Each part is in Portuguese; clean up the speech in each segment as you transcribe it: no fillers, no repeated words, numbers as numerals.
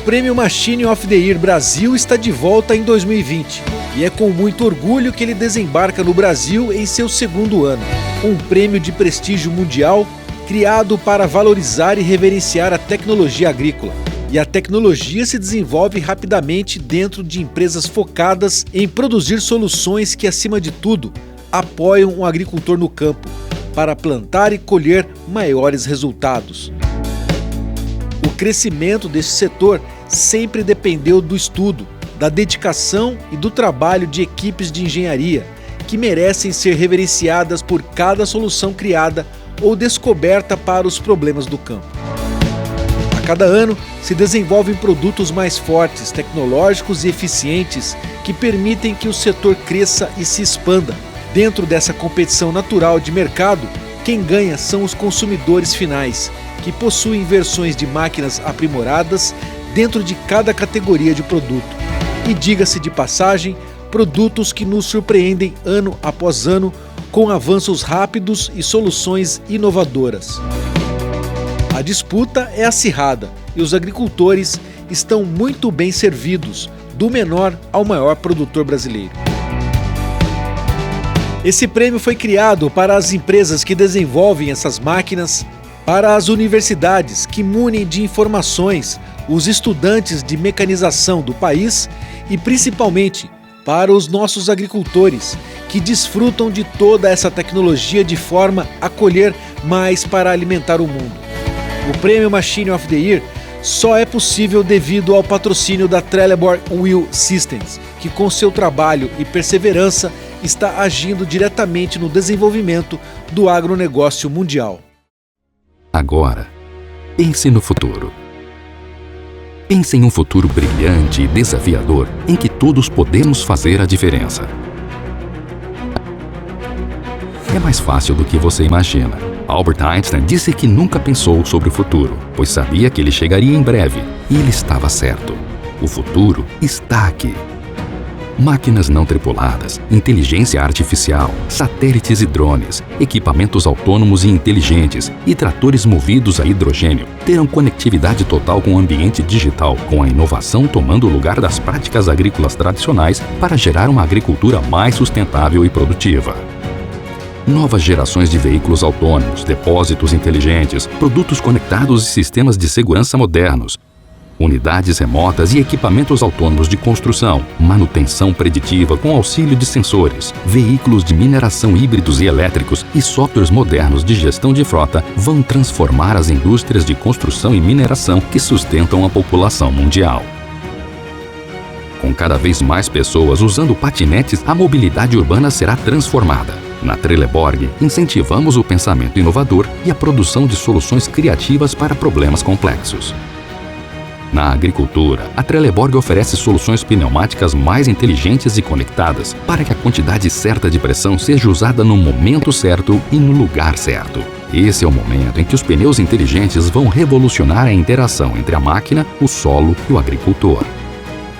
Prêmio Machine of the Year Brasil está de volta em 2020 e é com muito orgulho que ele desembarca no Brasil em seu segundo ano. Um prêmio de prestígio mundial criado para valorizar e reverenciar a tecnologia agrícola. E a tecnologia se desenvolve rapidamente dentro de empresas focadas em produzir soluções que, acima de tudo, apoiam o agricultor no campo para plantar e colher maiores resultados. O crescimento desse setor sempre dependeu do estudo, da dedicação e do trabalho de equipes de engenharia, que merecem ser reverenciadas por cada solução criada ou descoberta para os problemas do campo. A cada ano, se desenvolvem produtos mais fortes, tecnológicos e eficientes que permitem que o setor cresça e se expanda. Dentro dessa competição natural de mercado, quem ganha são os consumidores finais, que possuem versões de máquinas aprimoradas dentro de cada categoria de produto. E diga-se de passagem, produtos que nos surpreendem ano após ano com avanços rápidos e soluções inovadoras. A disputa é acirrada e os agricultores estão muito bem servidos, do menor ao maior produtor brasileiro. Esse prêmio foi criado para as empresas que desenvolvem essas máquinas, para as universidades que munem de informações os estudantes de mecanização do país e principalmente para os nossos agricultores que desfrutam de toda essa tecnologia de forma a colher mais para alimentar o mundo. O Prêmio Machine of the Year só é possível devido ao patrocínio da Trelleborg Wheel Systems, que com seu trabalho e perseverança está agindo diretamente no desenvolvimento do agronegócio mundial. Agora, pense no futuro. Pense em um futuro brilhante e desafiador em que todos podemos fazer a diferença. É mais fácil do que você imagina. Albert Einstein disse que nunca pensou sobre o futuro, pois sabia que ele chegaria em breve, e ele estava certo. O futuro está aqui. Máquinas não tripuladas, inteligência artificial, satélites e drones, equipamentos autônomos e inteligentes e tratores movidos a hidrogênio terão conectividade total com o ambiente digital, com a inovação tomando o lugar das práticas agrícolas tradicionais para gerar uma agricultura mais sustentável e produtiva. Novas gerações de veículos autônomos, depósitos inteligentes, produtos conectados e sistemas de segurança modernos, unidades remotas e equipamentos autônomos de construção, manutenção preditiva com auxílio de sensores, veículos de mineração híbridos e elétricos e softwares modernos de gestão de frota vão transformar as indústrias de construção e mineração que sustentam a população mundial. Com cada vez mais pessoas usando patinetes, a mobilidade urbana será transformada. Na Trelleborg, incentivamos o pensamento inovador e a produção de soluções criativas para problemas complexos. Na agricultura, a Trelleborg oferece soluções pneumáticas mais inteligentes e conectadas para que a quantidade certa de pressão seja usada no momento certo e no lugar certo. Esse é o momento em que os pneus inteligentes vão revolucionar a interação entre a máquina, o solo e o agricultor.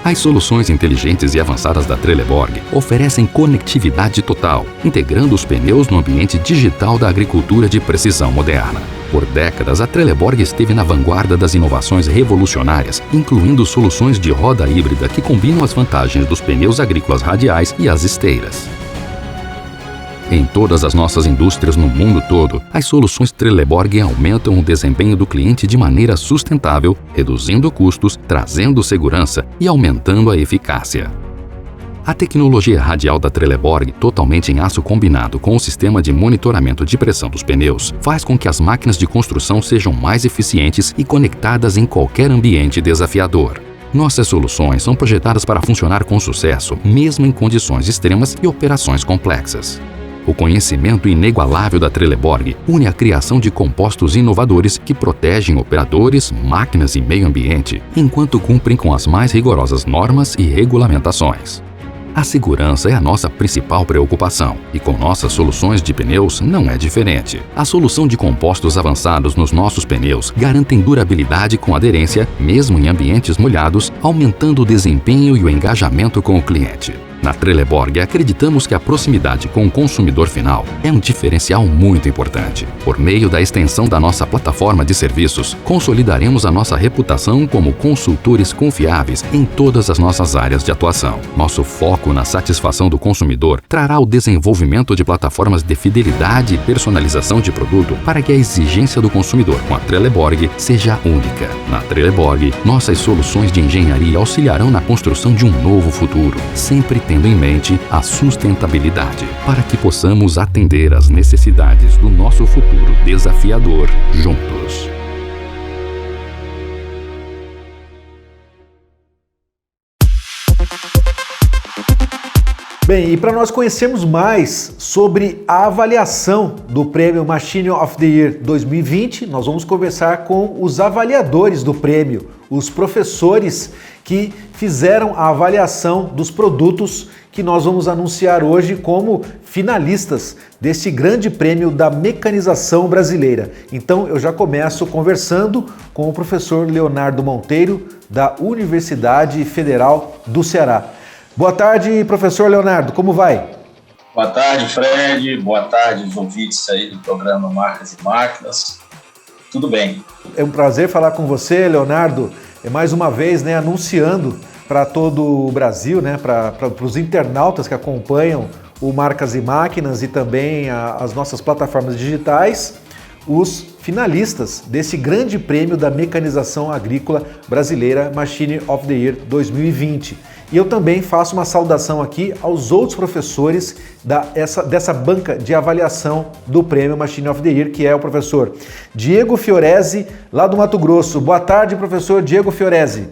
As soluções inteligentes e avançadas da Trelleborg oferecem conectividade total, integrando os pneus no ambiente digital da agricultura de precisão moderna. Por décadas, a Trelleborg esteve na vanguarda das inovações revolucionárias, incluindo soluções de roda híbrida que combinam as vantagens dos pneus agrícolas radiais e as esteiras. Em todas as nossas indústrias no mundo todo, as soluções Trelleborg aumentam o desempenho do cliente de maneira sustentável, reduzindo custos, trazendo segurança e aumentando a eficácia. A tecnologia radial da Trelleborg, totalmente em aço combinado com o sistema de monitoramento de pressão dos pneus, faz com que as máquinas de construção sejam mais eficientes e conectadas em qualquer ambiente desafiador. Nossas soluções são projetadas para funcionar com sucesso, mesmo em condições extremas e operações complexas. O conhecimento inigualável da Trelleborg une a criação de compostos inovadores que protegem operadores, máquinas e meio ambiente, enquanto cumprem com as mais rigorosas normas e regulamentações. A segurança é a nossa principal preocupação, e com nossas soluções de pneus não é diferente. A solução de compostos avançados nos nossos pneus garantem durabilidade com aderência, mesmo em ambientes molhados, aumentando o desempenho e o engajamento com o cliente. Na Trelleborg, acreditamos que a proximidade com o consumidor final é um diferencial muito importante. Por meio da extensão da nossa plataforma de serviços, consolidaremos a nossa reputação como consultores confiáveis em todas as nossas áreas de atuação. Nosso foco na satisfação do consumidor trará o desenvolvimento de plataformas de fidelidade e personalização de produto para que a exigência do consumidor com a Trelleborg seja única. Na Trelleborg, nossas soluções de engenharia auxiliarão na construção de um novo futuro, sempre tendo em mente a sustentabilidade, para que possamos atender às necessidades do nosso futuro desafiador juntos. Bem, e para nós conhecermos mais sobre a avaliação do Prêmio Machine of the Year 2020, nós vamos conversar com os avaliadores do prêmio, os professores que fizeram a avaliação dos produtos que nós vamos anunciar hoje como finalistas deste grande prêmio da mecanização brasileira. Então eu já começo conversando com o professor Leonardo Monteiro, da Universidade Federal do Ceará. Boa tarde, professor Leonardo, como vai? Boa tarde, Fred. Boa tarde, os ouvintes aí do programa Marcas e Máquinas. Tudo bem. É um prazer falar com você, Leonardo, mais uma vez, anunciando para todo o Brasil, para os internautas que acompanham o Marcas e Máquinas e também as nossas plataformas digitais, os finalistas desse grande prêmio da mecanização agrícola brasileira Machine of the Year 2020. E eu também faço uma saudação aqui aos outros professores dessa banca de avaliação do prêmio Machine of the Year, que é o professor Diego Fiorese, lá do Mato Grosso. Boa tarde, professor Diego Fiorese.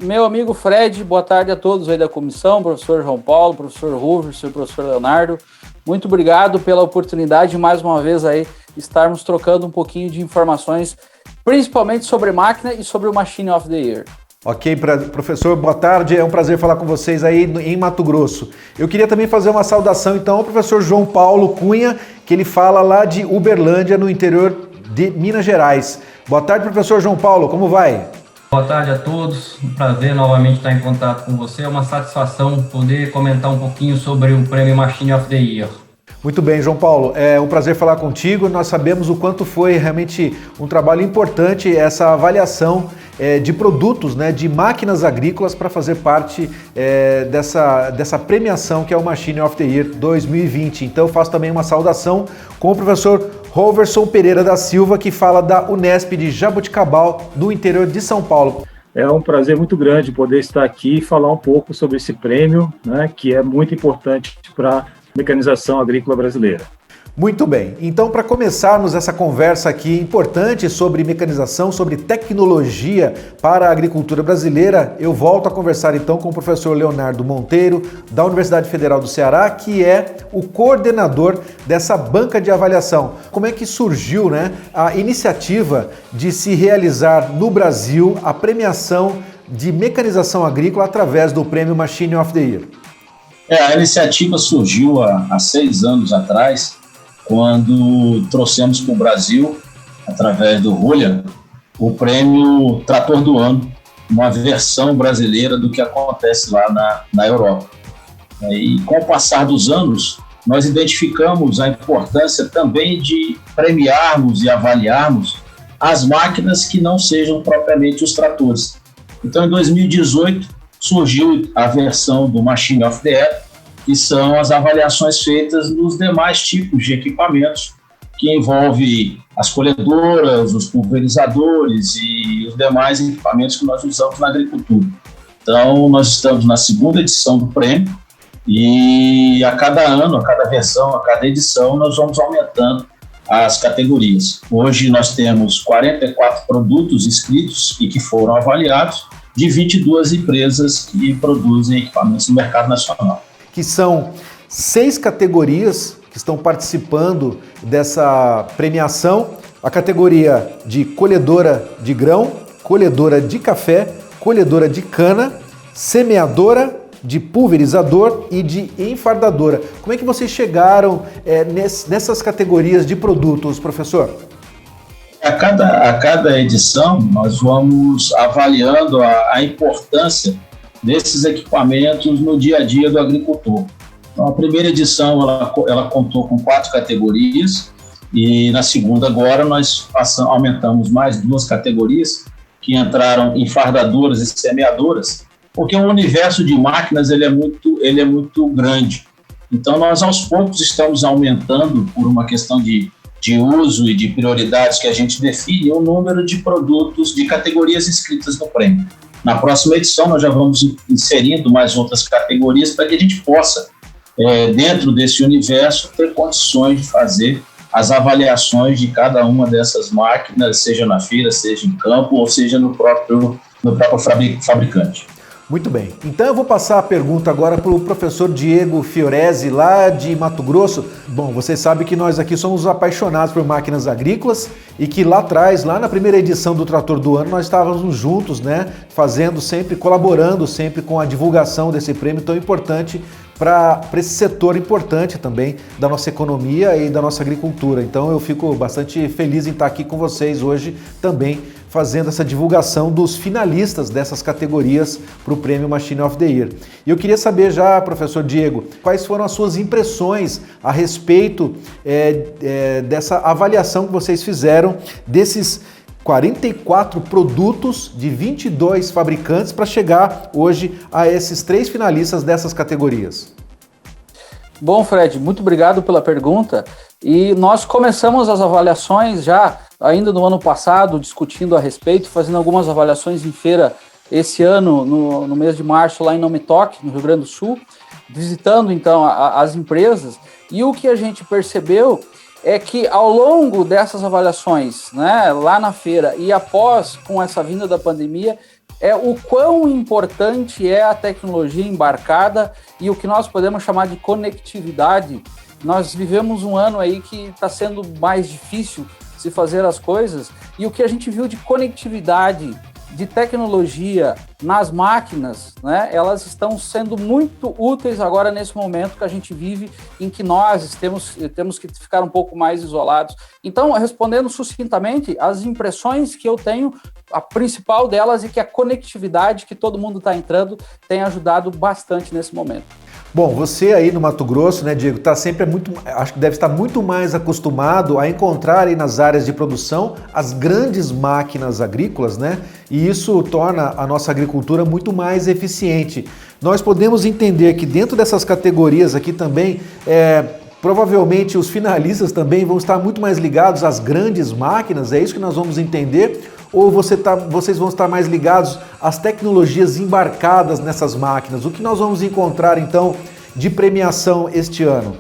Meu amigo Fred, boa tarde a todos aí da comissão, professor João Paulo, professor Ruverson e professor Leonardo. Muito obrigado pela oportunidade de mais uma vez aí estarmos trocando um pouquinho de informações, principalmente sobre máquina e sobre o Machine of the Year. Ok, professor, boa tarde, é um prazer falar com vocês aí em Mato Grosso. Eu queria também fazer uma saudação então ao professor João Paulo Cunha, que ele fala lá de Uberlândia, no interior de Minas Gerais. Boa tarde, professor João Paulo, como vai? Boa tarde a todos, um prazer novamente estar em contato com você, é uma satisfação poder comentar um pouquinho sobre o Prêmio Machine of the Year. Muito bem, João Paulo, é um prazer falar contigo. Nós sabemos o quanto foi realmente um trabalho importante essa avaliação de produtos, de máquinas agrícolas para fazer parte dessa premiação que é o Machine of the Year 2020. Então eu faço também uma saudação com o professor Roverson Pereira da Silva, que fala da Unesp de Jaboticabal, no interior de São Paulo. É um prazer muito grande poder estar aqui e falar um pouco sobre esse prêmio, que é muito importante para a mecanização agrícola brasileira. Muito bem, então para começarmos essa conversa aqui importante sobre mecanização, sobre tecnologia para a agricultura brasileira, eu volto a conversar então com o professor Leonardo Monteiro, da Universidade Federal do Ceará, que é o coordenador dessa banca de avaliação. Como é que surgiu a iniciativa de se realizar no Brasil a premiação de mecanização agrícola através do prêmio Machine of the Year? A iniciativa surgiu há 6 anos atrás, quando trouxemos para o Brasil, através do Julian, o prêmio Trator do Ano, uma versão brasileira do que acontece lá na Europa. E com o passar dos anos, nós identificamos a importância também de premiarmos e avaliarmos as máquinas que não sejam propriamente os tratores. Então, em 2018, surgiu a versão do Machine of the Year, que são as avaliações feitas nos demais tipos de equipamentos, que envolve as colhedoras, os pulverizadores e os demais equipamentos que nós usamos na agricultura. Então, nós estamos na 2ª edição do prêmio e a cada ano, a cada versão, a cada edição, nós vamos aumentando as categorias. Hoje nós temos 44 produtos inscritos e que foram avaliados, de 22 empresas que produzem equipamentos no mercado nacional. Que são 6 categorias que estão participando dessa premiação. A categoria de colhedora de grão, colhedora de café, colhedora de cana, semeadora, de pulverizador e de enfardadora. Como é que vocês chegaram nessas categorias de produtos, professor? A cada edição, nós vamos avaliando a importância desses equipamentos no dia a dia do agricultor. Então, a primeira edição ela contou com 4 categorias, e na segunda agora nós aumentamos mais 2 categorias, que entraram em fardadoras e semeadoras, porque o universo de máquinas ele é muito grande. Então, nós aos poucos estamos aumentando, por uma questão de uso e de prioridades que a gente define, o número de produtos, de categorias inscritas no prêmio. Na próxima edição, nós já vamos inserindo mais outras categorias para que a gente possa, dentro desse universo, ter condições de fazer as avaliações de cada uma dessas máquinas, seja na feira, seja em campo, ou seja no próprio fabricante. Muito bem. Então eu vou passar a pergunta agora para o professor Diego Fiorese, lá de Mato Grosso. Bom, você sabe que nós aqui somos apaixonados por máquinas agrícolas e que lá atrás, lá na primeira edição do Trator do Ano, nós estávamos juntos, né, colaborando sempre com a divulgação desse prêmio tão importante para esse setor importante também da nossa economia e da nossa agricultura. Então eu fico bastante feliz em estar aqui com vocês hoje também fazendo essa divulgação dos finalistas dessas categorias para o Prêmio Machine of the Year. E eu queria saber já, professor Diego, quais foram as suas impressões a respeito dessa avaliação que vocês fizeram desses 44 produtos de 22 fabricantes para chegar hoje a esses 3 finalistas dessas categorias. Bom, Fred, muito obrigado pela pergunta. E nós começamos as avaliações já ainda no ano passado, discutindo a respeito, fazendo algumas avaliações em feira esse ano, no mês de março, lá em Nome Toque, no Rio Grande do Sul, visitando então as empresas. E o que a gente percebeu é que ao longo dessas avaliações, né, lá na feira e após, com essa vinda da pandemia, o quão importante é a tecnologia embarcada e o que nós podemos chamar de conectividade. Nós vivemos um ano aí que está sendo mais difícil se fazer as coisas, e o que a gente viu de conectividade, de tecnologia nas máquinas, né, elas estão sendo muito úteis agora nesse momento que a gente vive, em que nós temos que ficar um pouco mais isolados. Então, respondendo sucintamente, as impressões que eu tenho, a principal delas é que a conectividade que todo mundo está entrando tem ajudado bastante nesse momento. Bom, você aí no Mato Grosso, né, Diego, acho que deve estar muito mais acostumado a encontrar aí nas áreas de produção as grandes máquinas agrícolas, né? E isso torna a nossa agricultura muito mais eficiente. Nós podemos entender que dentro dessas categorias aqui também, provavelmente os finalistas também vão estar muito mais ligados às grandes máquinas, é isso que nós vamos entender? Ou vocês vão estar mais ligados às tecnologias embarcadas nessas máquinas? O que nós vamos encontrar, então, de premiação este ano?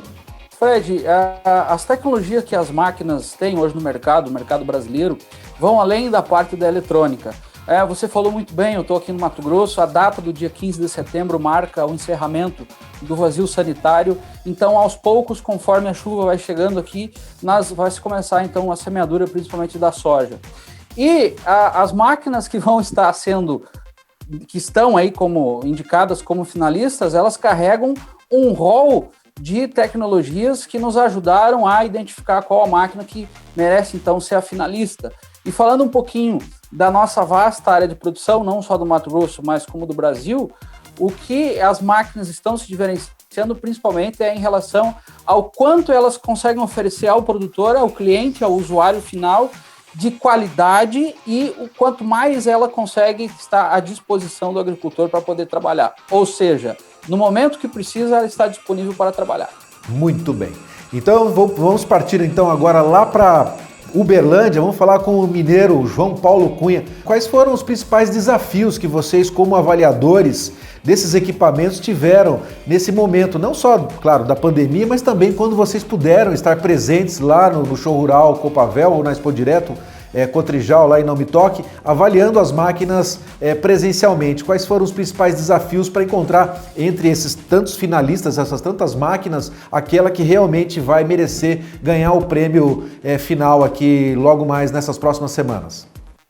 Fred, as tecnologias que as máquinas têm hoje no mercado brasileiro, vão além da parte da eletrônica. Você falou muito bem, eu estou aqui no Mato Grosso, a data do dia 15 de setembro marca o encerramento do vazio sanitário, então aos poucos, conforme a chuva vai chegando aqui, vai se começar então a semeadura, principalmente da soja. E as máquinas que estão aí como indicadas como finalistas, elas carregam um rol de tecnologias que nos ajudaram a identificar qual a máquina que merece então ser a finalista. E falando um pouquinho da nossa vasta área de produção, não só do Mato Grosso, mas como do Brasil, o que as máquinas estão se diferenciando principalmente é em relação ao quanto elas conseguem oferecer ao produtor, ao cliente, ao usuário final, de qualidade e o quanto mais ela consegue estar à disposição do agricultor para poder trabalhar. Ou seja, no momento que precisa, ela está disponível para trabalhar. Muito bem. Então vamos partir então agora lá para Uberlândia, vamos falar com o mineiro João Paulo Cunha. Quais foram os principais desafios que vocês, como avaliadores desses equipamentos, tiveram nesse momento, não só, claro, da pandemia, mas também quando vocês puderam estar presentes lá no show rural Copavel ou na Expo Direto Cotrijal, lá em Nome Toque, avaliando as máquinas presencialmente? Quais foram os principais desafios para encontrar entre esses tantos finalistas, essas tantas máquinas, aquela que realmente vai merecer ganhar o prêmio final aqui logo mais nessas próximas semanas?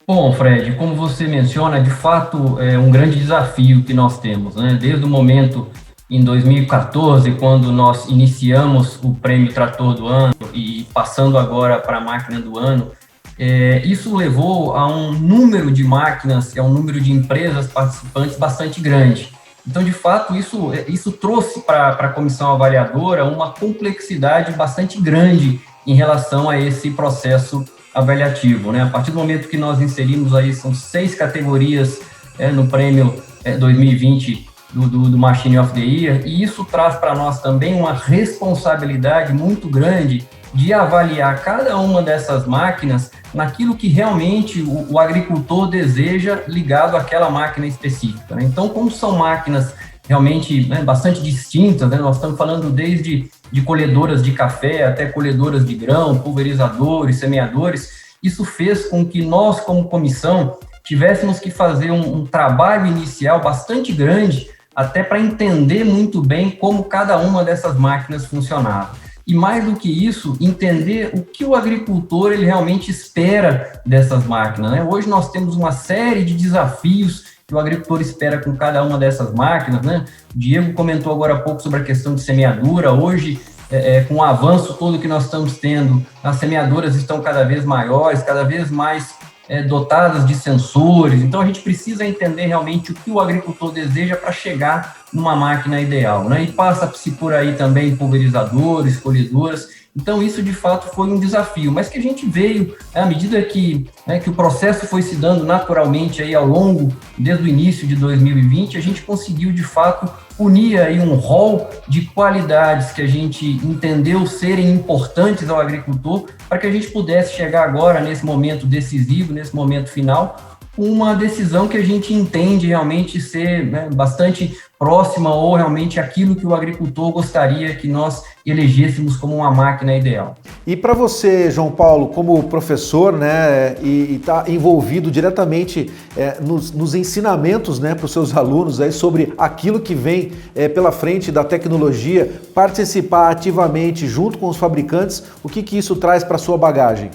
Bom, Fred, como você menciona, de fato é um grande desafio que nós temos, né? Desde o momento em 2014, quando nós iniciamos o Prêmio Trator do Ano e passando agora para a Máquina do Ano, isso levou a um número de máquinas, a um número de empresas participantes bastante grande. Então, de fato, isso trouxe para a comissão avaliadora uma complexidade bastante grande em relação a esse processo avaliativo, né? A partir do momento que nós inserimos aí, são 6 categorias no prêmio 2020 do Machine of the Year, e isso traz para nós também uma responsabilidade muito grande de avaliar cada uma dessas máquinas naquilo que realmente o agricultor deseja ligado àquela máquina específica, né? Então, como são máquinas realmente, né, bastante distintas, né? Nós estamos falando desde de colhedoras de café até colhedoras de grão, pulverizadores, semeadores. Isso fez com que nós, como comissão, tivéssemos que fazer um trabalho inicial bastante grande até para entender muito bem como cada uma dessas máquinas funcionava. E mais do que isso, entender o que o agricultor ele realmente espera dessas máquinas, né? Hoje nós temos uma série de desafios que o agricultor espera com cada uma dessas máquinas, né? O Diego comentou agora há pouco sobre a questão de semeadura. Hoje, com o avanço todo que nós estamos tendo, as semeadoras estão cada vez maiores, cada vez mais dotadas de sensores. Então, a gente precisa entender realmente o que o agricultor deseja para chegar numa máquina ideal, né? E passa-se por aí também pulverizadores, colhedoras. Então, isso, de fato, foi um desafio, mas que a gente veio, à medida que o processo foi se dando naturalmente aí ao longo, desde o início de 2020, a gente conseguiu, de fato, unir aí um rol de qualidades que a gente entendeu serem importantes ao agricultor para que a gente pudesse chegar agora, nesse momento decisivo, nesse momento final, uma decisão que a gente entende realmente ser, né, bastante próxima ou realmente aquilo que o agricultor gostaria que nós elegêssemos como uma máquina ideal. E para você, João Paulo, como professor, né, e está envolvido diretamente nos ensinamentos, né, para os seus alunos aí sobre aquilo que vem pela frente da tecnologia, participar ativamente junto com os fabricantes, o que isso traz para a sua bagagem?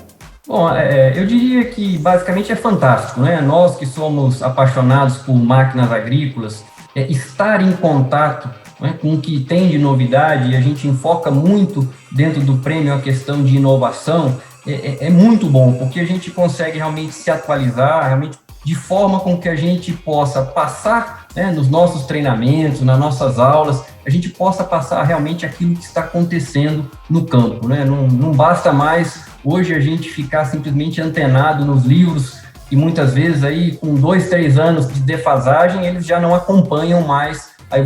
Bom, eu diria que basicamente é fantástico, né? Nós que somos apaixonados por máquinas agrícolas, estar em contato, né, com o que tem de novidade, e a gente enfoca muito dentro do prêmio a questão de inovação, é muito bom, porque a gente consegue realmente se atualizar, realmente de forma com que a gente possa passar, né, nos nossos treinamentos, nas nossas aulas, a gente possa passar realmente aquilo que está acontecendo no campo, né? Não basta mais hoje a gente ficar simplesmente antenado nos livros e muitas vezes aí com 2, 3 anos de defasagem eles já não acompanham mais a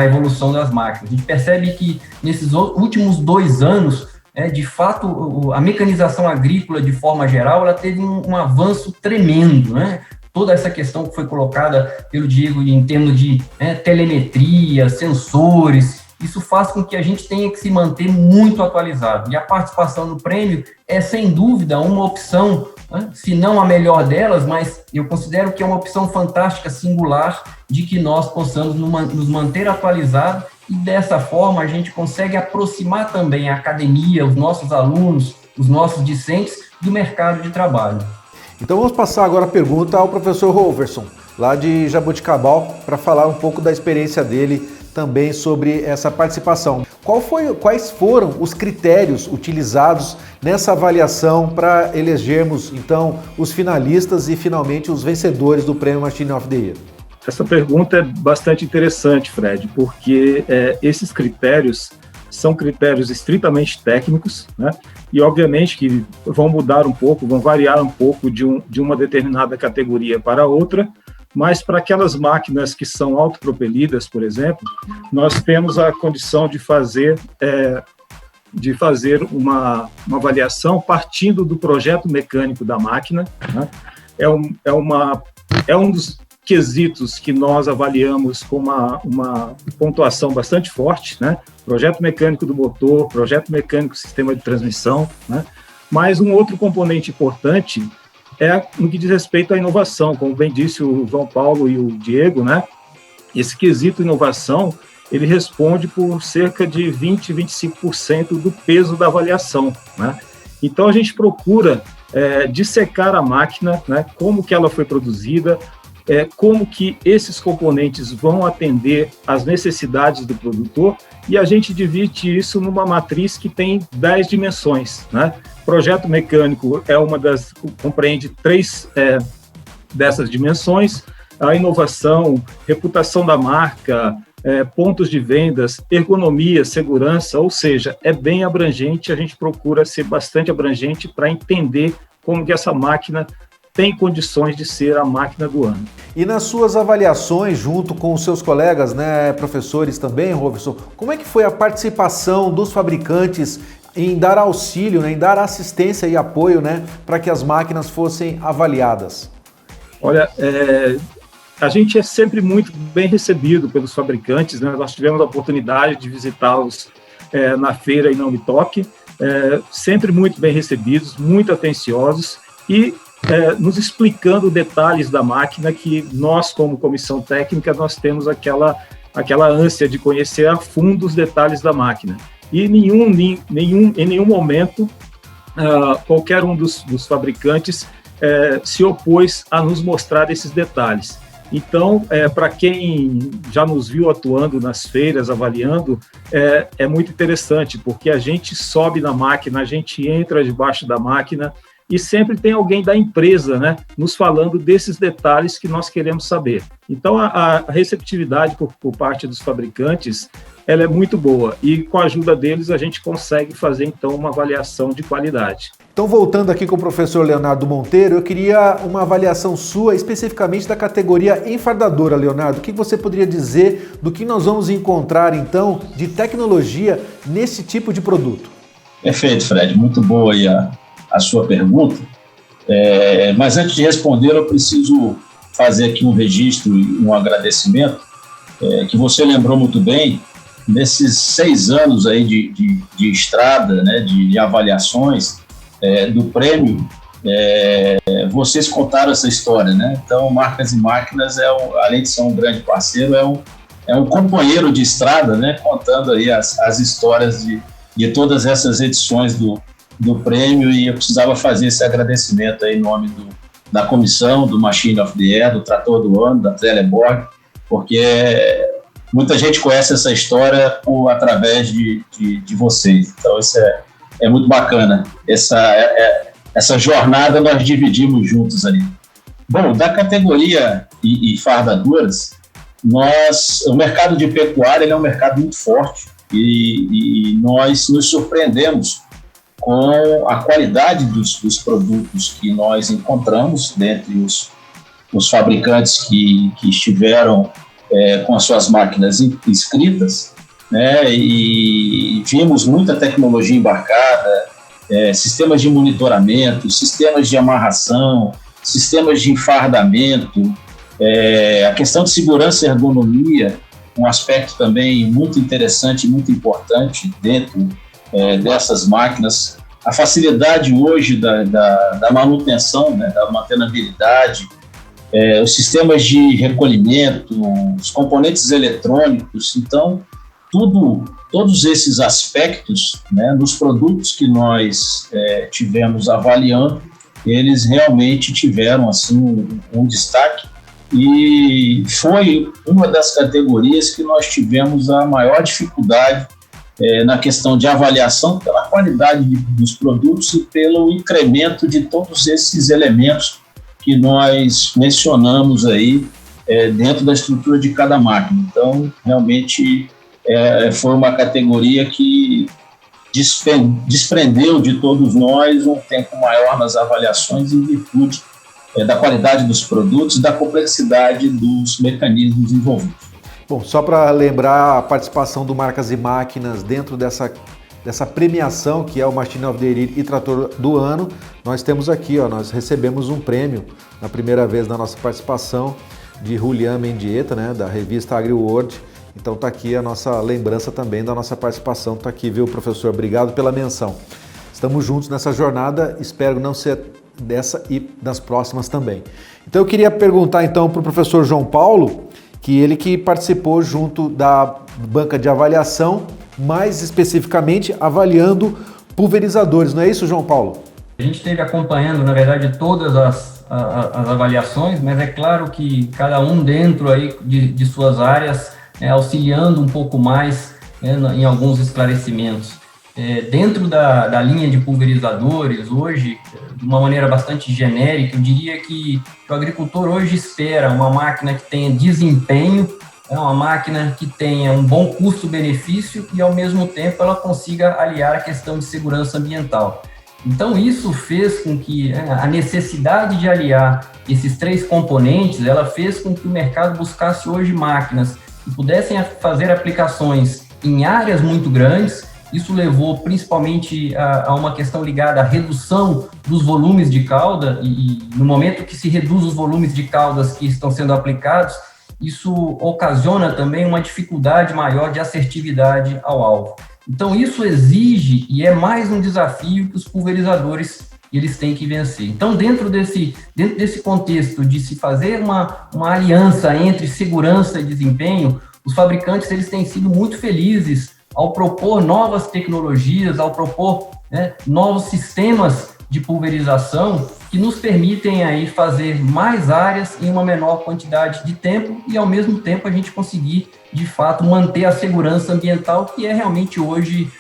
evolução das máquinas. A gente percebe que nesses últimos 2 anos, de fato, a mecanização agrícola de forma geral, ela teve um avanço tremendo, né? Toda essa questão que foi colocada pelo Diego em termos de telemetria, sensores, isso faz com que a gente tenha que se manter muito atualizado. E a participação no prêmio é, sem dúvida, uma opção, né? Se não a melhor delas, mas eu considero que é uma opção fantástica, singular, de que nós possamos nos manter atualizados e, dessa forma, a gente consegue aproximar também a academia, os nossos alunos, os nossos discentes, do mercado de trabalho. Então vamos passar agora a pergunta ao professor Roverson, lá de Jaboticabal, para falar um pouco da experiência dele também sobre essa participação. Quais foram os critérios utilizados nessa avaliação para elegermos, então, os finalistas e, finalmente, os vencedores do Prêmio Machine of the Year? Essa pergunta é bastante interessante, Fred, porque esses critérios são critérios estritamente técnicos, né? E, obviamente, que vão mudar um pouco, vão variar um pouco de uma determinada categoria para outra, mas para aquelas máquinas que são autopropelidas, por exemplo, nós temos a condição de fazer uma avaliação partindo do projeto mecânico da máquina, né? É um dos quesitos que nós avaliamos com uma pontuação bastante forte, né? Projeto mecânico do motor, projeto mecânico do sistema de transmissão, né? Mas um outro componente importante no que diz respeito à inovação, como bem disse o João Paulo e o Diego, né? Esse quesito inovação, ele responde por cerca de 20, 25% do peso da avaliação, né? Então, a gente procura dissecar a máquina, né? Como que ela foi produzida, como que esses componentes vão atender às necessidades do produtor, e a gente divide isso numa matriz que tem 10 dimensões, né? Projeto mecânico compreende 3 dessas dimensões, a inovação, reputação da marca, pontos de vendas, ergonomia, segurança, ou seja, é bem abrangente, a gente procura ser bastante abrangente para entender como que essa máquina tem condições de ser a máquina do ano. E nas suas avaliações, junto com os seus colegas, né, professores também, Roverson, como é que foi a participação dos fabricantes em dar auxílio, né, em dar assistência e apoio, né, para que as máquinas fossem avaliadas? Olha, a gente é sempre muito bem recebido pelos fabricantes, né? Nós tivemos a oportunidade de visitá-los na feira e na Unitoc, sempre muito bem recebidos, muito atenciosos e nos explicando detalhes da máquina que nós, como comissão técnica, nós temos aquela ânsia de conhecer a fundo os detalhes da máquina. E em nenhum momento qualquer um dos fabricantes se opôs a nos mostrar esses detalhes. Então, para quem já nos viu atuando nas feiras, avaliando, é muito interessante, porque a gente sobe na máquina, a gente entra debaixo da máquina e sempre tem alguém da empresa, né, nos falando desses detalhes que nós queremos saber. Então, a receptividade por parte dos fabricantes, ela é muito boa e com a ajuda deles a gente consegue fazer, então, uma avaliação de qualidade. Então, voltando aqui com o professor Leonardo Monteiro, eu queria uma avaliação sua, especificamente da categoria enfardadora, Leonardo. O que você poderia dizer do que nós vamos encontrar, então, de tecnologia nesse tipo de produto? Perfeito, Fred. Muito boa aí a sua pergunta. Mas antes de responder, eu preciso fazer aqui um registro e um agradecimento, que você lembrou muito bem, nesses 6 anos aí de estrada, né, de avaliações, do prêmio, vocês contaram essa história, né? Então, Marcas e Máquinas, além de ser um grande parceiro, é um companheiro de estrada, né? Contando aí as histórias de todas essas edições do prêmio, e eu precisava fazer esse agradecimento aí em nome da comissão, do Machine of the Year, do Trator do Ano, da Trelleborg, porque muita gente conhece essa história através de vocês. Então, isso é muito bacana. Essa jornada nós dividimos juntos ali. Bom, da categoria e fardaduras, o mercado de pecuária ele é um mercado muito forte e nós nos surpreendemos com a qualidade dos produtos que nós encontramos dentre os fabricantes que estiveram com as suas máquinas inscritas, né, e vimos muita tecnologia embarcada, sistemas de monitoramento, sistemas de amarração, sistemas de enfardamento, a questão de segurança e ergonomia, um aspecto também muito interessante e muito importante dentro dessas máquinas, a facilidade hoje da manutenção, né, da mantenabilidade, os sistemas de recolhimento, os componentes eletrônicos. Então, todos esses aspectos, né, nos produtos que nós tivemos avaliando, eles realmente tiveram assim, um destaque, e foi uma das categorias que nós tivemos a maior dificuldade na questão de avaliação pela qualidade dos produtos e pelo incremento de todos esses elementos que nós mencionamos aí dentro da estrutura de cada máquina. Então, realmente foi uma categoria que desprendeu de todos nós um tempo maior nas avaliações em virtude da qualidade dos produtos e da complexidade dos mecanismos envolvidos. Bom, só para lembrar a participação do Marcas e Máquinas dentro dessa premiação que é o Machine of the Year e Trator do Ano, nós temos aqui, nós recebemos um prêmio na primeira vez da nossa participação de Julian Mendieta, né, da revista AgriWorld. Então tá aqui a nossa lembrança também da nossa participação. Tá aqui, viu, professor? Obrigado pela menção. Estamos juntos nessa jornada, espero não ser dessa e das próximas também. Então eu queria perguntar então para o professor João Paulo, que participou junto da banca de avaliação, mais especificamente avaliando pulverizadores, não é isso, João Paulo? A gente esteve acompanhando, na verdade, todas as avaliações, mas é claro que cada um dentro aí de suas áreas, auxiliando um pouco mais em alguns esclarecimentos. Dentro da linha de pulverizadores, hoje, de uma maneira bastante genérica, eu diria que o agricultor hoje espera uma máquina que tenha desempenho, uma máquina que tenha um bom custo-benefício e, ao mesmo tempo, ela consiga aliar a questão de segurança ambiental. Então, isso fez com que a necessidade de aliar esses 3 componentes, ela fez com que o mercado buscasse hoje máquinas que pudessem fazer aplicações em áreas muito grandes. Isso levou principalmente a uma questão ligada à redução dos volumes de cauda, e no momento que se reduz os volumes de caudas que estão sendo aplicados, isso ocasiona também uma dificuldade maior de assertividade ao alvo. Então, isso exige e é mais um desafio que os pulverizadores eles têm que vencer. Então, dentro desse contexto de se fazer uma aliança entre segurança e desempenho, os fabricantes eles têm sido muito felizes ao propor novas tecnologias, ao propor novos sistemas de pulverização que nos permitem aí fazer mais áreas em uma menor quantidade de tempo e, ao mesmo tempo, a gente conseguir, de fato, manter a segurança ambiental, que é realmente hoje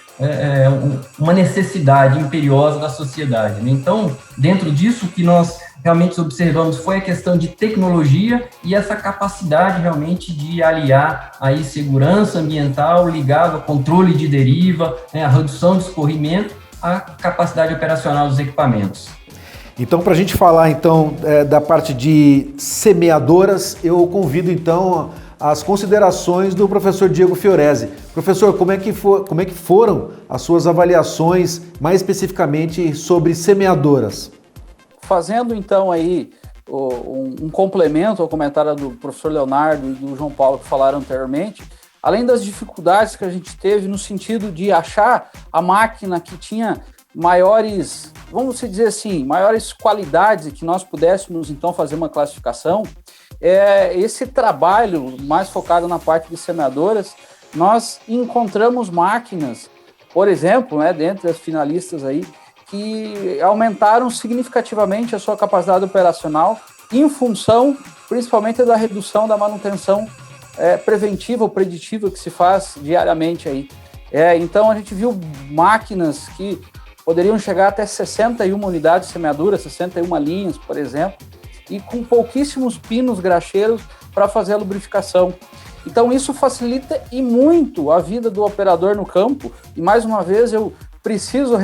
uma necessidade imperiosa da sociedade, né? Então, dentro disso, o que nós realmente observamos foi a questão de tecnologia e essa capacidade realmente de aliar aí segurança ambiental ligado ao controle de deriva, a redução de escorrimento, a capacidade operacional dos equipamentos. Então, para a gente falar então da parte de semeadoras, eu convido então as considerações do professor Diego Fiorese. Professor, como é que foram as suas avaliações, mais especificamente sobre semeadoras? Fazendo então aí um complemento ao comentário do professor Leonardo e do João Paulo que falaram anteriormente, além das dificuldades que a gente teve no sentido de achar a máquina que tinha maiores, vamos dizer assim, maiores qualidades e que nós pudéssemos então fazer uma classificação, esse trabalho mais focado na parte de semeadoras, nós encontramos máquinas, por exemplo, dentre as finalistas aí, que aumentaram significativamente a sua capacidade operacional em função, principalmente, da redução da manutenção preventiva ou preditiva que se faz diariamente aí. Então, a gente viu máquinas que poderiam chegar até 61 unidades de semeadura, 61 linhas, por exemplo, e com pouquíssimos pinos graxeiros para fazer a lubrificação. Então, isso facilita e muito a vida do operador no campo. E, mais uma vez, eu preciso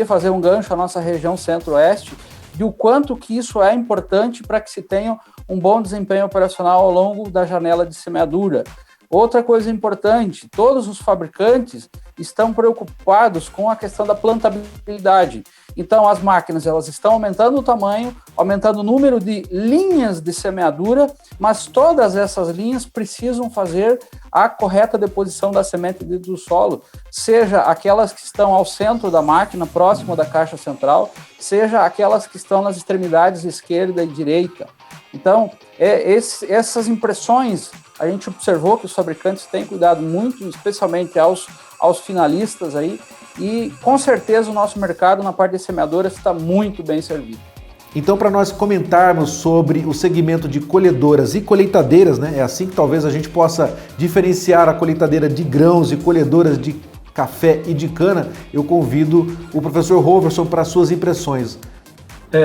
fazer um gancho à nossa região centro-oeste, de o quanto que isso é importante para que se tenha um bom desempenho operacional ao longo da janela de semeadura. Outra coisa importante, todos os fabricantes estão preocupados com a questão da plantabilidade. Então, as máquinas elas estão aumentando o tamanho, aumentando o número de linhas de semeadura, mas todas essas linhas precisam fazer a correta deposição da semente dentro do solo, seja aquelas que estão ao centro da máquina, próximo da caixa central, seja aquelas que estão nas extremidades esquerda e direita. Então, essas impressões, a gente observou que os fabricantes têm cuidado muito, especialmente aos finalistas aí, e com certeza o nosso mercado na parte de semeadoras está muito bem servido. Então, para nós comentarmos sobre o segmento de colhedoras e colheitadeiras, é assim que talvez a gente possa diferenciar a colheitadeira de grãos e colhedoras de café e de cana, eu convido o professor Roverson para suas impressões.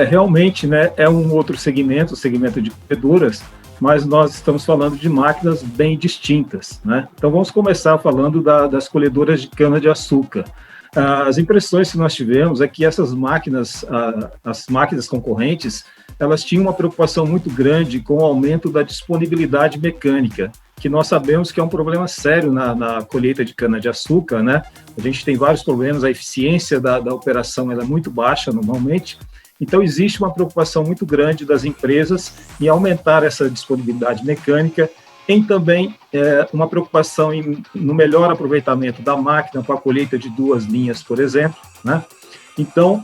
Realmente, é um outro segmento, o segmento de colhedoras, mas nós estamos falando de máquinas bem distintas, Então, vamos começar falando das colhedoras de cana-de-açúcar. As impressões que nós tivemos é que essas máquinas, as máquinas concorrentes, elas tinham uma preocupação muito grande com o aumento da disponibilidade mecânica, que nós sabemos que é um problema sério na colheita de cana-de-açúcar, A gente tem vários problemas, a eficiência da operação ela é muito baixa normalmente. Então, existe uma preocupação muito grande das empresas em aumentar essa disponibilidade mecânica, tem também uma preocupação no melhor aproveitamento da máquina para a colheita de 2 linhas, por exemplo, Então,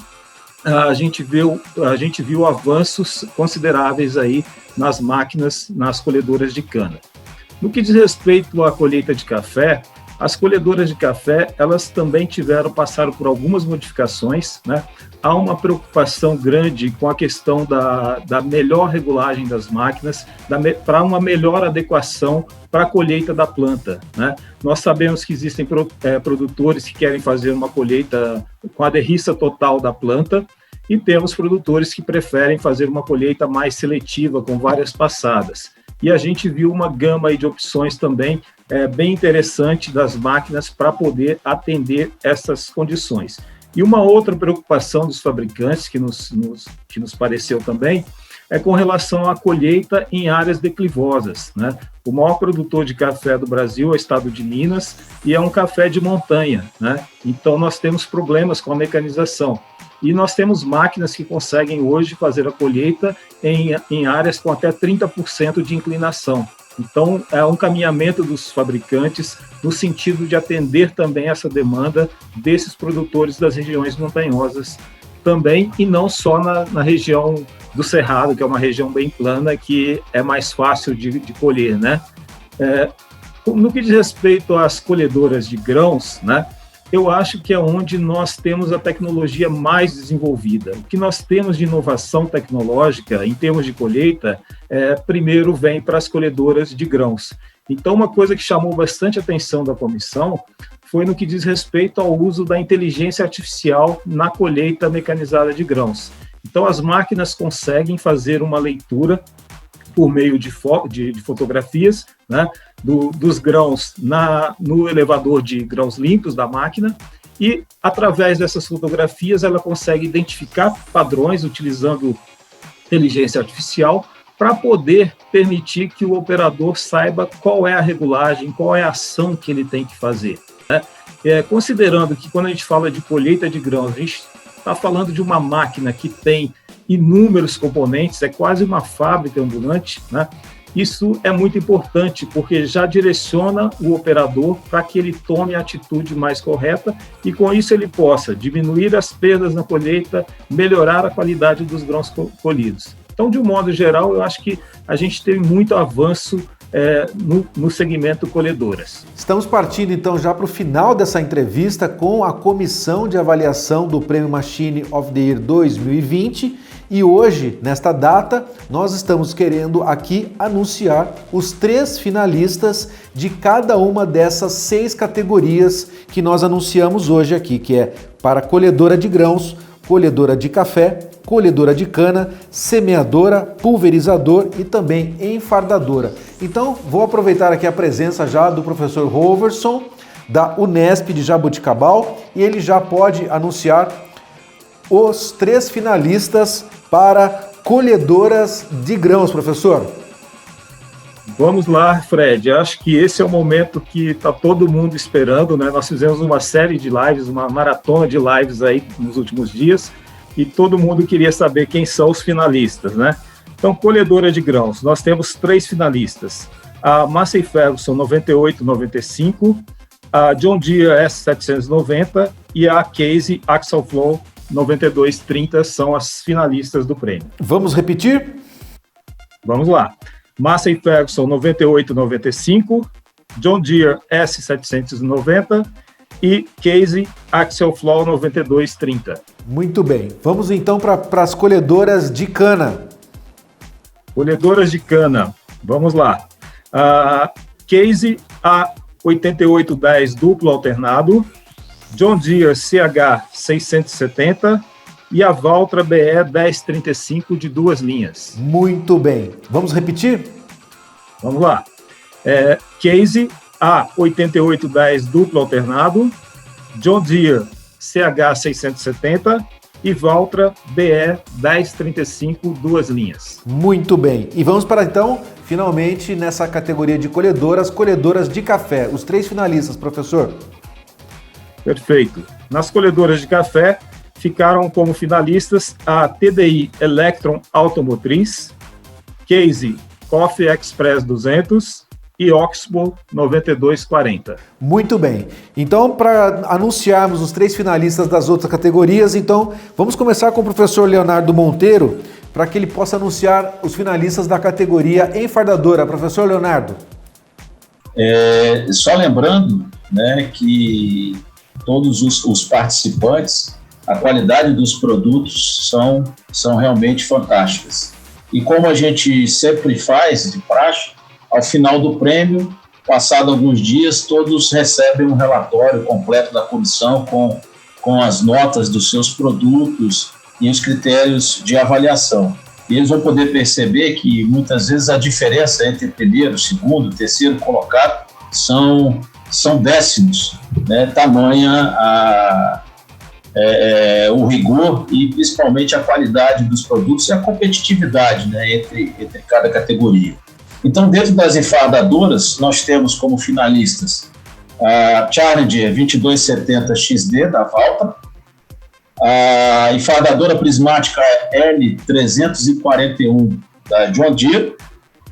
a gente viu avanços consideráveis aí nas máquinas, nas colhedoras de cana. No que diz respeito à colheita de café, As colhedoras de café, elas também passaram por algumas modificações, né? Há uma preocupação grande com a questão da melhor regulagem das máquinas, para uma melhor adequação para a colheita da planta, né? Nós sabemos que existem produtores que querem fazer uma colheita com a derriça total da planta, e temos produtores que preferem fazer uma colheita mais seletiva, com várias passadas. E a gente viu uma gama aí de opções também bem interessante das máquinas para poder atender essas condições. E uma outra preocupação dos fabricantes, que nos pareceu também, é com relação à colheita em áreas declivosas, né? O maior produtor de café do Brasil é o estado de Minas, e é um café de montanha, né? Então, nós temos problemas com a mecanização. E nós temos máquinas que conseguem hoje fazer a colheita em áreas com até 30% de inclinação. Então, é um caminhamento dos fabricantes no sentido de atender também essa demanda desses produtores das regiões montanhosas também, e não só na região do Cerrado, que é uma região bem plana, que é mais fácil de colher, né? No que diz respeito às colhedoras de grãos, né, eu acho que é onde nós temos a tecnologia mais desenvolvida. O que nós temos de inovação tecnológica em termos de colheita, primeiro vem para as colhedoras de grãos. Então, uma coisa que chamou bastante atenção da comissão foi no que diz respeito ao uso da inteligência artificial na colheita mecanizada de grãos. Então, as máquinas conseguem fazer uma leitura por meio de fotografias, né, dos grãos no elevador de grãos limpos da máquina, e através dessas fotografias ela consegue identificar padrões utilizando inteligência artificial para poder permitir que o operador saiba qual é a regulagem, qual é a ação que ele tem que fazer, né? Considerando que quando a gente fala de colheita de grãos, a gente está falando de uma máquina que tem inúmeros componentes, é quase uma fábrica ambulante, né? Isso é muito importante, porque já direciona o operador para que ele tome a atitude mais correta, e com isso ele possa diminuir as perdas na colheita, melhorar a qualidade dos grãos colhidos. Então, de um modo geral, eu acho que a gente teve muito avanço no segmento colhedoras. Estamos partindo então já para o final dessa entrevista com a comissão de avaliação do Prêmio Machine of the Year 2020, e hoje, nesta data, nós estamos querendo aqui anunciar os 3 finalistas de cada uma dessas 6 categorias que nós anunciamos hoje aqui, que é para colhedora de grãos, colhedora de café, colhedora de cana, semeadora, pulverizador e também enfardadora. Então, vou aproveitar aqui a presença já do professor Roverson, da Unesp de Jaboticabal, e ele já pode anunciar os 3 finalistas para colhedoras de grãos, professor. Vamos lá, Fred. Acho que esse é o momento que está todo mundo esperando, né? Nós fizemos uma série de lives, uma maratona de lives aí nos últimos dias, e todo mundo queria saber quem são os finalistas, né? Então, colhedora de grãos, nós temos 3 finalistas: a Massey Ferguson 9895, a John Deere S790 e a Case Axleflow 9230 são as finalistas do prêmio. Vamos repetir? Vamos lá. Massey Ferguson 9895, John Deere S790 e Case Axleflow 9230. Muito bem. Vamos então para as colhedoras de cana. Colhedoras de cana. Vamos lá. A Case A8810 duplo alternado, John Deere CH670 e a Valtra BE 1035 de 2 linhas. Muito bem. Vamos repetir? Vamos lá. Case A8810 duplo alternado, John Deere CH670 e Valtra BE 1035 2 linhas. Muito bem. E vamos para então, finalmente, nessa categoria de colhedoras de café. Os 3 finalistas, professor. Perfeito. Nas colhedoras de café, ficaram como finalistas a TDI Electron Automotriz, Case Coffee Express 200 e Oxbow 9240. Muito bem. Então, para anunciarmos os 3 finalistas das outras categorias, então, vamos começar com o professor Leonardo Monteiro, para que ele possa anunciar os finalistas da categoria enfardadora. Professor Leonardo. Só lembrando né, que todos os participantes, a qualidade dos produtos são realmente fantásticas. E como a gente sempre faz de praxe, ao final do prêmio, passado alguns dias, todos recebem um relatório completo da comissão com as notas dos seus produtos e os critérios de avaliação. E eles vão poder perceber que muitas vezes a diferença entre primeiro, segundo, terceiro colocado são décimos, né? Tamanha o rigor e principalmente a qualidade dos produtos e a competitividade, né, entre cada categoria. Então, dentro das enfardadoras, nós temos como finalistas a Challenger 2270 XD da Valtra, a enfardadora prismática L341 da John Deere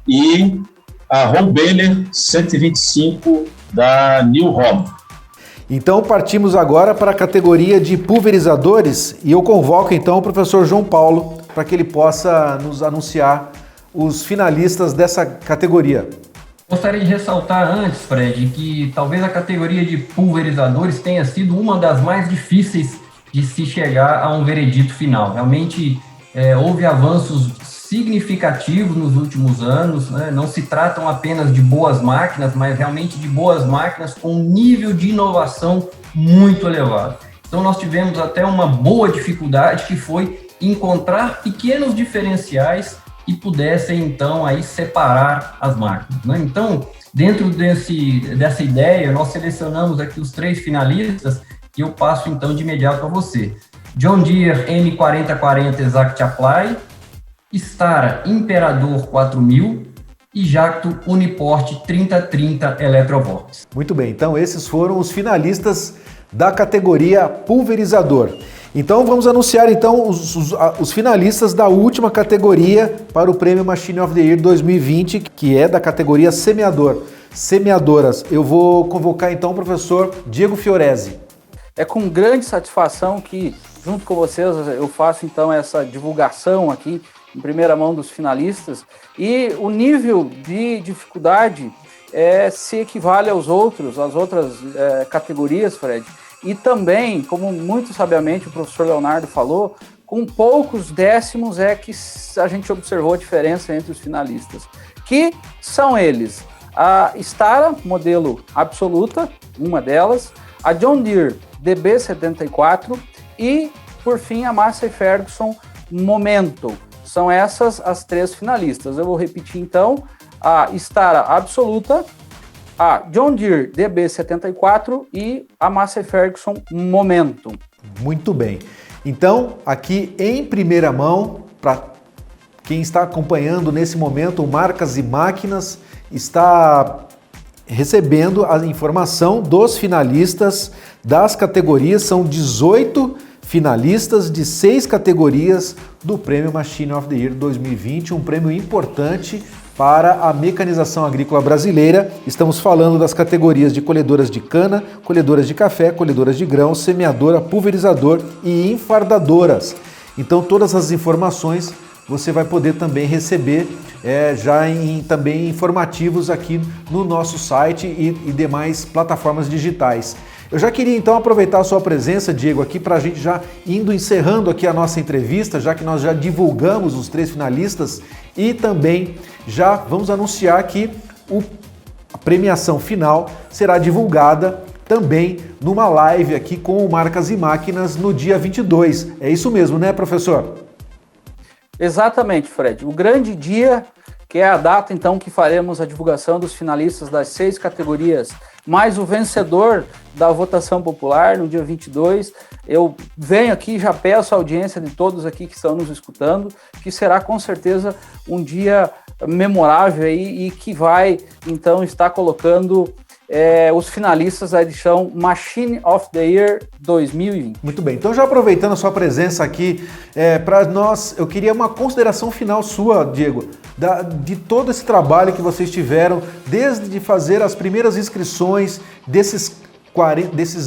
e a Rollbaler 125 da New Holland. Então partimos agora para a categoria de pulverizadores e eu convoco então o professor João Paulo para que ele possa nos anunciar os finalistas dessa categoria. Gostaria de ressaltar antes, Fred, que talvez a categoria de pulverizadores tenha sido uma das mais difíceis de se chegar a um veredito final. Realmente houve avanços significativos nos últimos anos, né? Não se tratam apenas de boas máquinas, mas realmente de boas máquinas com um nível de inovação muito elevado. Então nós tivemos até uma boa dificuldade que foi encontrar pequenos diferenciais que pudessem então aí separar as máquinas, né? Então, dentro dessa ideia, nós selecionamos aqui os 3 finalistas que eu passo então de imediato a você. John Deere M4040 Exact Apply, Stara Imperador 4000 e Jacto Uniporte 3030 Electrovolt. Muito bem, então esses foram os finalistas da categoria pulverizador. Então vamos anunciar então os finalistas da última categoria para o Prêmio Machine of the Year 2020, que é da categoria semeadoras. Eu vou convocar então o professor Diego Fiorese. É com grande satisfação que, junto com vocês, eu faço então essa divulgação aqui em primeira mão dos finalistas, e o nível de dificuldade se equivale às outras categorias, Fred, e também, como muito sabiamente o professor Leonardo falou, com poucos décimos é que a gente observou a diferença entre os finalistas, que são eles: a Stara, modelo absoluta, uma delas, a John Deere DB74 e, por fim, a Massey Ferguson Momento. São essas as 3 finalistas. Eu vou repetir então: a Stara absoluta, a John Deere DB74 e a Massey Ferguson Momento. Muito bem. Então, aqui em primeira mão, para quem está acompanhando nesse momento, o Marcas e Máquinas está recebendo a informação dos finalistas das categorias. São 18 finalistas de 6 categorias do Prêmio Machine of the Year 2020, um prêmio importante para a mecanização agrícola brasileira. Estamos falando das categorias de colhedoras de cana, colhedoras de café, colhedoras de grão, semeadora, pulverizador e enfardadoras. Então todas as informações você vai poder também receber também informativos aqui no nosso site e demais plataformas digitais. Eu já queria então aproveitar a sua presença, Diego, aqui para a gente já encerrando aqui a nossa entrevista, já que nós já divulgamos os 3 finalistas e também já vamos anunciar que a premiação final será divulgada também numa live aqui com o Marcas e Máquinas no dia 22. É isso mesmo, né, professor? Exatamente, Fred. O grande dia, que é a data então que faremos a divulgação dos finalistas das 6 categorias, mais o vencedor da votação popular no dia 22. Eu venho aqui e já peço a audiência de todos aqui que estão nos escutando, que será com certeza um dia memorável aí e que vai então estar colocando os finalistas da edição Machine of the Year 2020. Muito bem, então já aproveitando a sua presença aqui, para nós, eu queria uma consideração final sua, Diego, de todo esse trabalho que vocês tiveram, desde fazer as primeiras inscrições desses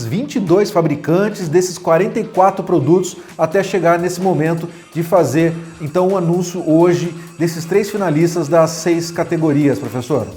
22 fabricantes, desses 44 produtos, até chegar nesse momento de fazer então um anúncio hoje desses 3 finalistas das 6 categorias, professor.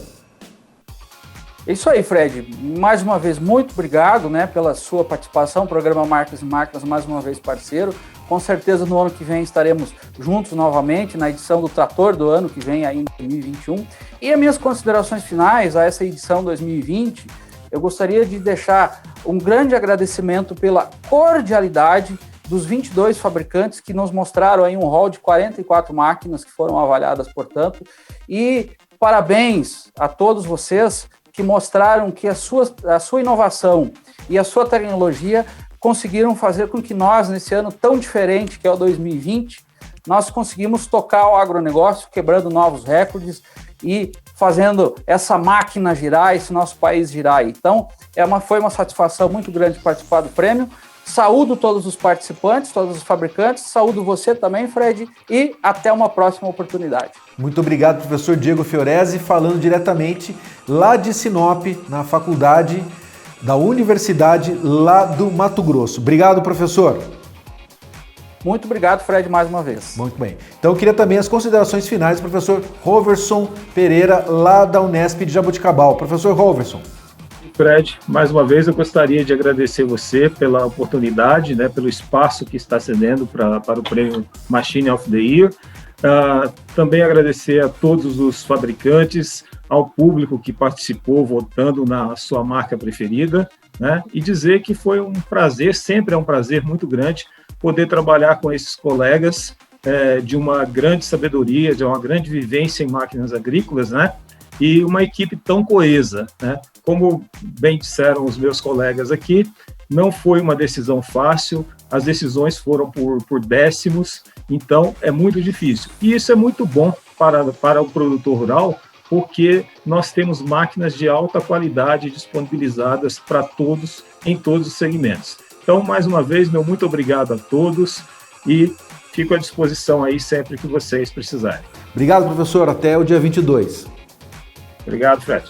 É isso aí, Fred. Mais uma vez, muito obrigado, né, pela sua participação. Programa Marcas e Máquinas, mais uma vez parceiro. Com certeza, no ano que vem, estaremos juntos novamente na edição do Trator do ano que vem, aí em 2021. E as minhas considerações finais a essa edição 2020, eu gostaria de deixar um grande agradecimento pela cordialidade dos 22 fabricantes que nos mostraram aí um hall de 44 máquinas que foram avaliadas, portanto. E parabéns a todos vocês que mostraram que a sua inovação e a sua tecnologia conseguiram fazer com que nós, nesse ano tão diferente que é o 2020, nós conseguimos tocar o agronegócio, quebrando novos recordes e fazendo essa máquina girar, esse nosso país girar. Então, foi uma satisfação muito grande participar do prêmio. Saúdo todos os participantes, todos os fabricantes, saúdo você também, Fred, e até uma próxima oportunidade. Muito obrigado, professor Diego Fiorese, falando diretamente lá de Sinop, na faculdade da Universidade lá do Mato Grosso. Obrigado, professor. Muito obrigado, Fred, mais uma vez. Muito bem. Então eu queria também as considerações finais do professor Roverson Pereira, lá da Unesp de Jaboticabal. Professor Roverson. Fred, mais uma vez eu gostaria de agradecer você pela oportunidade, né, pelo espaço que está cedendo para o prêmio Machine of the Year. Também agradecer a todos os fabricantes, ao público que participou votando na sua marca preferida, né, e dizer que foi um prazer, sempre é um prazer muito grande poder trabalhar com esses colegas de uma grande sabedoria, de uma grande vivência em máquinas agrícolas, né, e uma equipe tão coesa, né? Como bem disseram os meus colegas aqui, não foi uma decisão fácil, as decisões foram por décimos, então é muito difícil. E isso é muito bom para o produtor rural, porque nós temos máquinas de alta qualidade disponibilizadas para todos, em todos os segmentos. Então, mais uma vez, meu muito obrigado a todos e fico à disposição aí sempre que vocês precisarem. Obrigado, professor. Até o dia 22. Obrigado, Fred.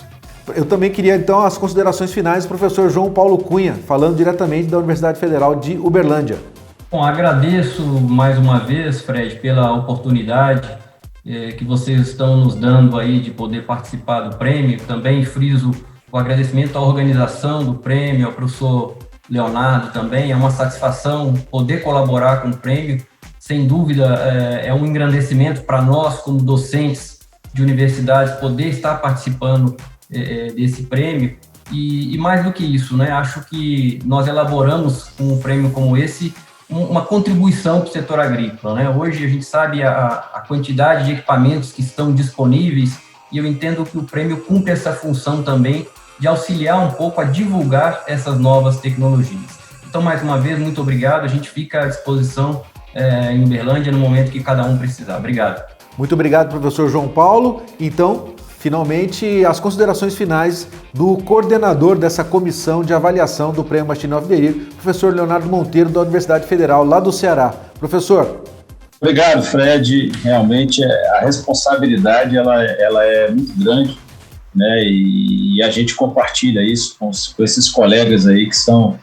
Eu também queria, então, as considerações finais do professor João Paulo Cunha, falando diretamente da Universidade Federal de Uberlândia. Bom, agradeço mais uma vez, Fred, pela oportunidade que vocês estão nos dando aí de poder participar do prêmio. Também friso o agradecimento à organização do prêmio, ao professor Leonardo também. É uma satisfação poder colaborar com o prêmio. Sem dúvida, é um engrandecimento para nós, como docentes de universidades, poder estar participando desse prêmio. E mais do que isso, né? Acho que nós elaboramos com um prêmio como esse uma contribuição para o setor agrícola, né? Hoje a gente sabe a quantidade de equipamentos que estão disponíveis e eu entendo que o prêmio cumpre essa função também de auxiliar um pouco a divulgar essas novas tecnologias. Então, mais uma vez, muito obrigado. A gente fica à disposição em Uberlândia no momento que cada um precisar. Obrigado. Muito obrigado, professor João Paulo. Então, finalmente, as considerações finais do coordenador dessa comissão de avaliação do Prêmio Machine of the Year, professor Leonardo Monteiro, da Universidade Federal, lá do Ceará. Professor. Obrigado, Fred. Realmente, a responsabilidade ela é muito grande, né? E a gente compartilha isso com esses colegas aí que são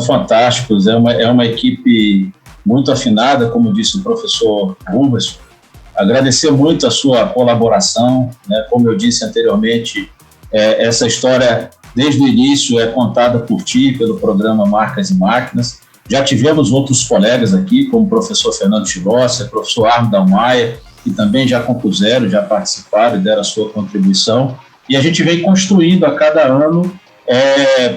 fantásticos. É uma equipe muito afinada, como disse o professor Rubens. Agradecer muito a sua colaboração, né? Como eu disse anteriormente, essa história, desde o início, é contada por ti, pelo programa Marcas e Máquinas. Já tivemos outros colegas aqui, como o professor Fernando Chilossi, o professor Arno Dalmaia, que também já compuseram, já participaram e deram a sua contribuição. E a gente vem construindo a cada ano.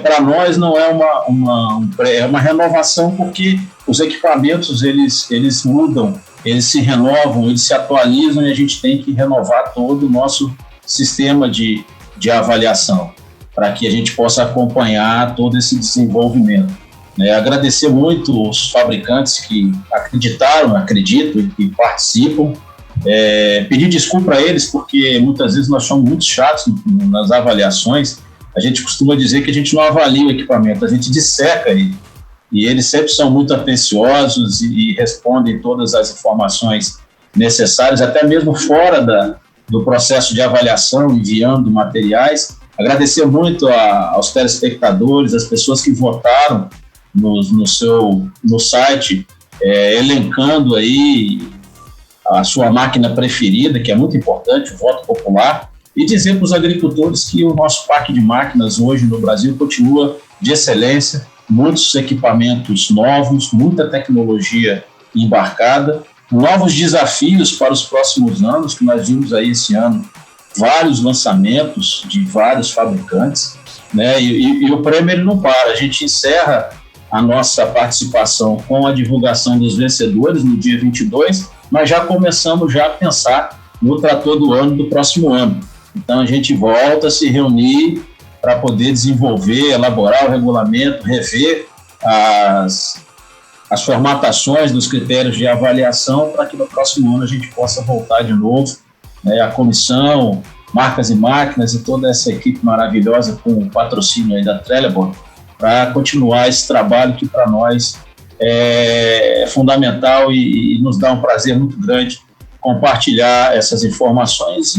Para nós não é uma renovação, porque os equipamentos eles mudam, eles se renovam, eles se atualizam e a gente tem que renovar todo o nosso sistema de avaliação para que a gente possa acompanhar todo esse desenvolvimento. Agradecer muito os fabricantes que acreditam e que participam. Pedir desculpa a eles, porque muitas vezes nós somos muito chatos nas avaliações. A gente costuma dizer que a gente não avalia o equipamento, a gente disseca ele. E eles sempre são muito atenciosos e respondem todas as informações necessárias, até mesmo fora do processo de avaliação, enviando materiais. Agradecer muito aos telespectadores, às pessoas que votaram no site, elencando aí a sua máquina preferida, que é muito importante, o voto popular. e dizer para os agricultores que o nosso parque de máquinas hoje no Brasil continua de excelência, muitos equipamentos novos, muita tecnologia embarcada, novos desafios para os próximos anos, que nós vimos aí esse ano, vários lançamentos de vários fabricantes, né? E o prêmio ele não para, a gente encerra a nossa participação com a divulgação dos vencedores no dia 22, mas já começamos já a pensar no trator do ano do próximo ano. Então a gente volta a se reunir para poder desenvolver, elaborar o regulamento, rever as formatações dos critérios de avaliação para que no próximo ano a gente possa voltar de novo, né, a comissão, Marcas e Máquinas e toda essa equipe maravilhosa com o patrocínio aí da Trelleborg, para continuar esse trabalho que para nós é fundamental e nos dá um prazer muito grande compartilhar essas informações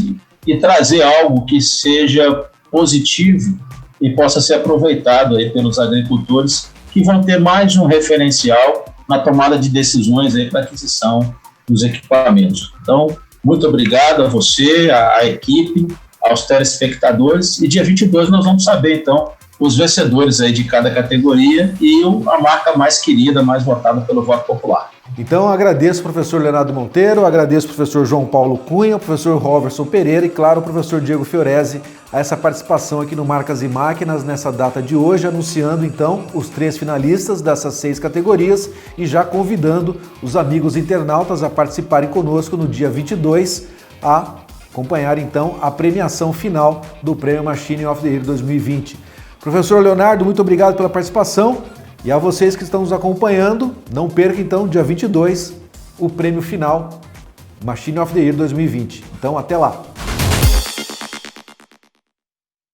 e trazer algo que seja positivo e possa ser aproveitado aí pelos agricultores que vão ter mais um referencial na tomada de decisões aí para aquisição dos equipamentos. Então, muito obrigado a você, a equipe, aos telespectadores, e dia 22 nós vamos saber, então, os vencedores aí de cada categoria e a marca mais querida, mais votada pelo voto popular. Então, agradeço ao professor Leonardo Monteiro, agradeço ao professor João Paulo Cunha, ao professor Roverson Pereira e, claro, ao professor Diego Fiorese, a essa participação aqui no Marcas e Máquinas nessa data de hoje, anunciando, então, os 3 finalistas dessas 6 categorias e já convidando os amigos internautas a participarem conosco no dia 22 a acompanhar, então, a premiação final do Prêmio Machine of the Year 2020. Professor Leonardo, muito obrigado pela participação. E a vocês que estão nos acompanhando, não perca então, dia 22, o prêmio final Machine of the Year 2020. Então, até lá!